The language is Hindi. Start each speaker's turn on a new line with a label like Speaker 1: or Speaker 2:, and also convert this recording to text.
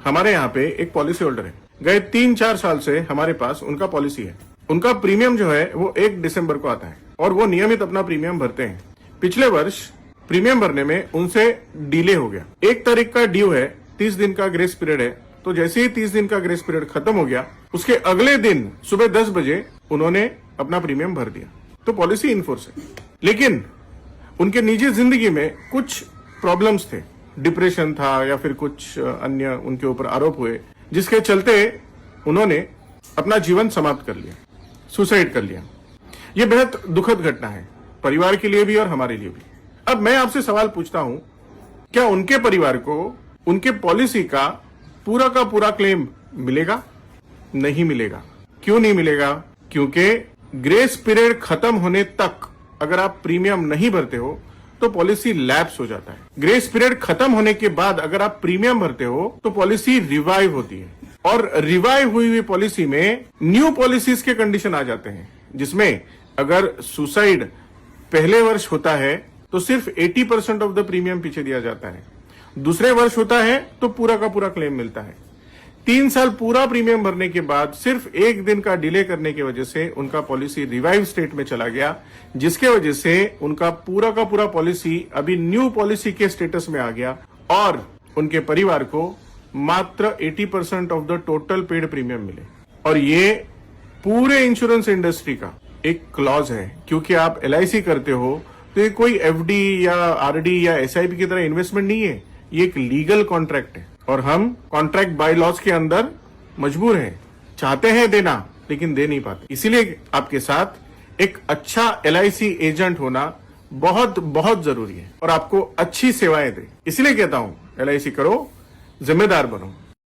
Speaker 1: हमारे यहाँ पे एक पॉलिसी होल्डर है, गए 3-4 साल से हमारे पास उनका पॉलिसी है। उनका प्रीमियम जो है वो 1 दिसंबर को आता है और वो नियमित अपना प्रीमियम भरते हैं। पिछले वर्ष प्रीमियम भरने में उनसे डिले हो गया। 1 तारीख का ड्यू है, 30 दिन का ग्रेस पीरियड है, तो जैसे ही 30 दिन का ग्रेस पीरियड खत्म हो गया, उसके अगले दिन सुबह 10 बजे उन्होंने अपना प्रीमियम भर दिया। तो पॉलिसी इनफोर्स है, लेकिन उनके निजी जिंदगी में कुछ प्रॉब्लम्स थे, डिप्रेशन था या फिर कुछ अन्य उनके ऊपर आरोप हुए, जिसके चलते उन्होंने अपना जीवन समाप्त कर लिया, सुसाइड कर लिया। यह बेहद दुखद घटना है, परिवार के लिए भी और हमारे लिए भी। अब मैं आपसे सवाल पूछता हूं, क्या उनके परिवार को उनके पॉलिसी का पूरा क्लेम मिलेगा? नहीं मिलेगा। क्यों नहीं मिलेगा? क्योंकि ग्रेस पीरियड खत्म होने तक अगर आप प्रीमियम नहीं भरते हो तो पॉलिसी लैप्स हो जाता है। ग्रेस पीरियड खत्म होने के बाद अगर आप प्रीमियम भरते हो तो पॉलिसी रिवाइव होती है, और रिवाइव हुई पॉलिसी में न्यू पॉलिसीज के कंडीशन आ जाते हैं, जिसमें अगर सुसाइड पहले वर्ष होता है तो सिर्फ 80% ऑफ द प्रीमियम पीछे दिया जाता है, दूसरे वर्ष होता है तो पूरा का पूरा क्लेम मिलता है। 3 साल पूरा प्रीमियम भरने के बाद सिर्फ 1 दिन का डिले करने की वजह से उनका पॉलिसी रिवाइव स्टेट में चला गया, जिसके वजह से उनका पूरा का पूरा पॉलिसी अभी न्यू पॉलिसी के स्टेटस में आ गया और उनके परिवार को मात्र 80% of the total paid premium मिले। और ये पूरे इंश्योरेंस इंडस्ट्री का एक क्लॉज है, क्योंकि आप LIC करते हो तो ये कोई FD या RD या SIP की तरह इन्वेस्टमेंट नहीं है, ये एक लीगल कॉन्ट्रैक्ट है और हम कॉन्ट्रैक्ट बाय लॉज के अंदर मजबूर हैं, चाहते हैं देना लेकिन दे नहीं पाते। इसीलिए आपके साथ एक अच्छा LIC एजेंट होना बहुत बहुत जरूरी है और आपको अच्छी सेवाएं दे। इसलिए कहता हूं LIC करो, जिम्मेदार बनो।